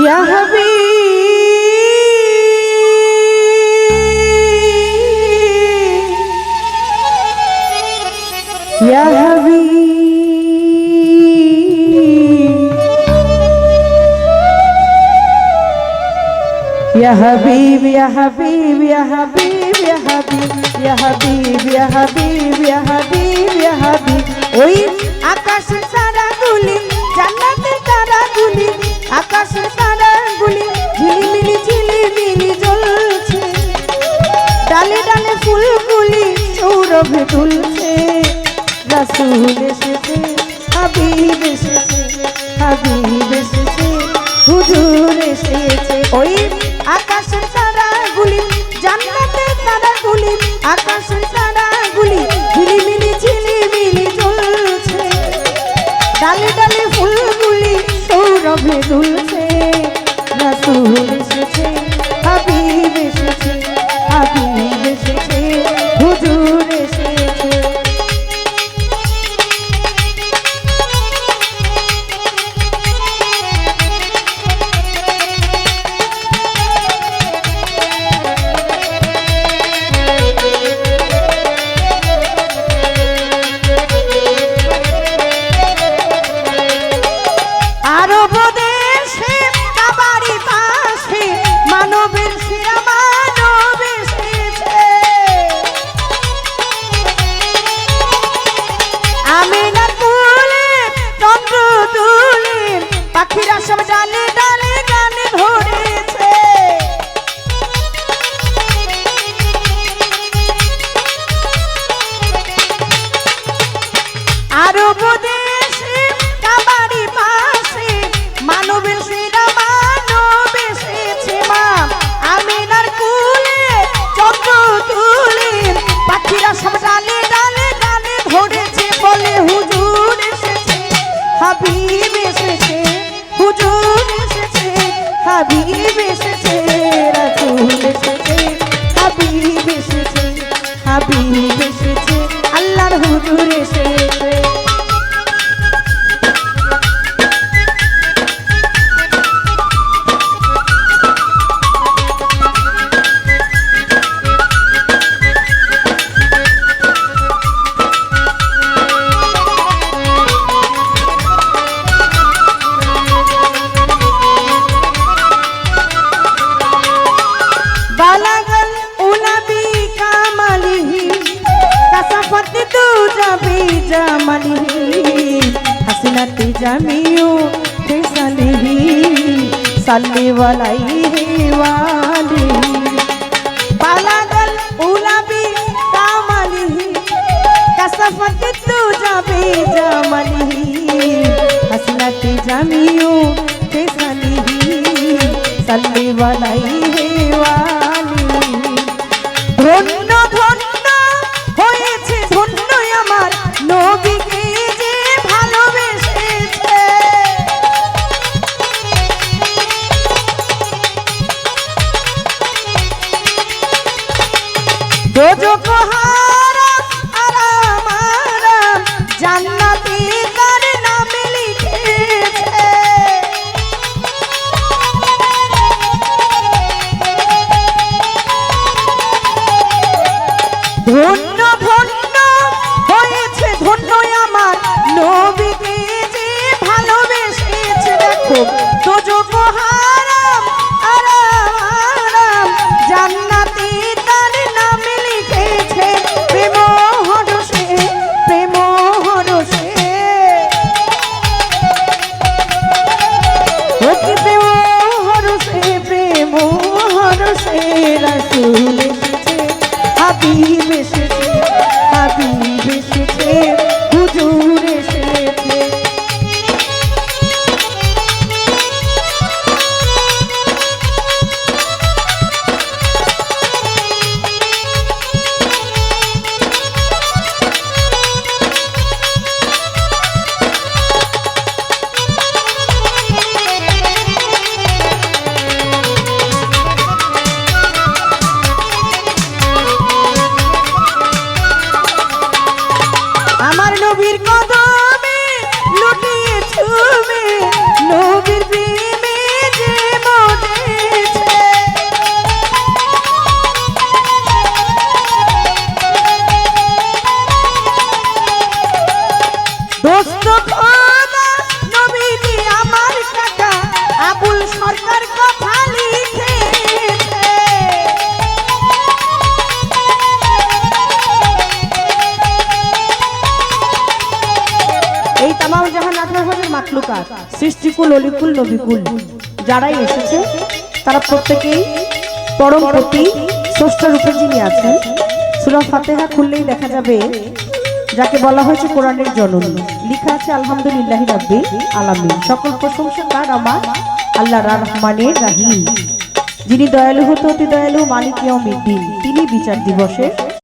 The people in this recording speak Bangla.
या हबीब या हबीब या हबीब या हबीब या हबीब या हबीब या हबीब या हबीब या हबीब या हबीब ওই আকাশের তারাগুলি জান্নাতের তারাগুলি আকাশের তারাগুলি ঝিলিমিলি জ্বলছে ডালে ডালে ফুলগুলি সৌরভে দুলছে রাসূল এসেছে হাবিব এসেছে হাবিব এসেছে হুজুর এসেছে ওই আকাশের তারাগুলি জান্নাতের তারাগুলি আকাশের তারাগুলি ঝিলিমিলি জ্বলছে ডালে ডালে ফুলগুলি সৌরভে দুলছে রাসূল এসেছে হাবিব এসেছে হাবিব এসেছে হুজুর এসেছে পাখিরা সব ডালে ডালে গানে ভরেছে আরব দেশে কাবারি পাশে মানবের সেরা মানব এসেছে মা আমিনার কুলে চন্দ্র তুলে পাখিরা সব ডালে ডালে গানে ভরেছে বলে হুজুর এসেছে হাবিব এসেছে হুজুর এসেছে হাবিব এসেছে রাসূল এসেছে হাবিব এসেছে হাবিব এসেছে আল্লাহর হুজুর এসেছে বালাগাল উলাবি কামালিহি কাসাফাতি তুজাবি জামালিহি হাসনাতি জামিউ ফিসালিহি সাল্লি ওয়ালাইহি ওয়ালিহি বালাগাল উলাবি কামালিহি কাসাফাতি তুজাবি জামালিহি হাসনাতি জামিউ ফিসালিহি সাল্লি ওয়ালাইহি ধন্য ধন্য হয়েছে ধন্য আমার নবীকে যে ভালোবেসেছে দোজখ হারাম আরাম আরাম জান্নাতে তার নামে লিখেছে ধন্য ধন্য হয়েছে ধন্য আমার নবীকে যে ভালোবেসেছে দেখো দোজখ হারাম আরাম আরাম জান্নাতে তার নামে লিখেছে প্রেম হরসে প্রেম হরসে ও কি প্রেম হরসে প্রেম হরসে রাসূল এসেছে হাবিব এসেছে হাবিব এসেছে হুজুর এসেছে আলমের মাখলুকাত, সৃষ্টিকুল, অলিকুল, নবিকুল যারাই এসেছে তারা প্রত্যেকেই পরম প্রতি স্রষ্টা রূপে যিনি আছেন। সূরা ফাতিহা খুললেই দেখা যাবে যাকে বলা হয়েছে কোরআনের জননী, লেখা আছে আলহামদুলিল্লাহি রাব্বিল আলামিন। সকল প্রশংসা তার আমার আল্লাহ রহমানের রহিম, যিনি দয়ালু হতে অতি দয়ালু, মালিক ইয়াউমিদ্দিন, তিনি বিচার দিবসের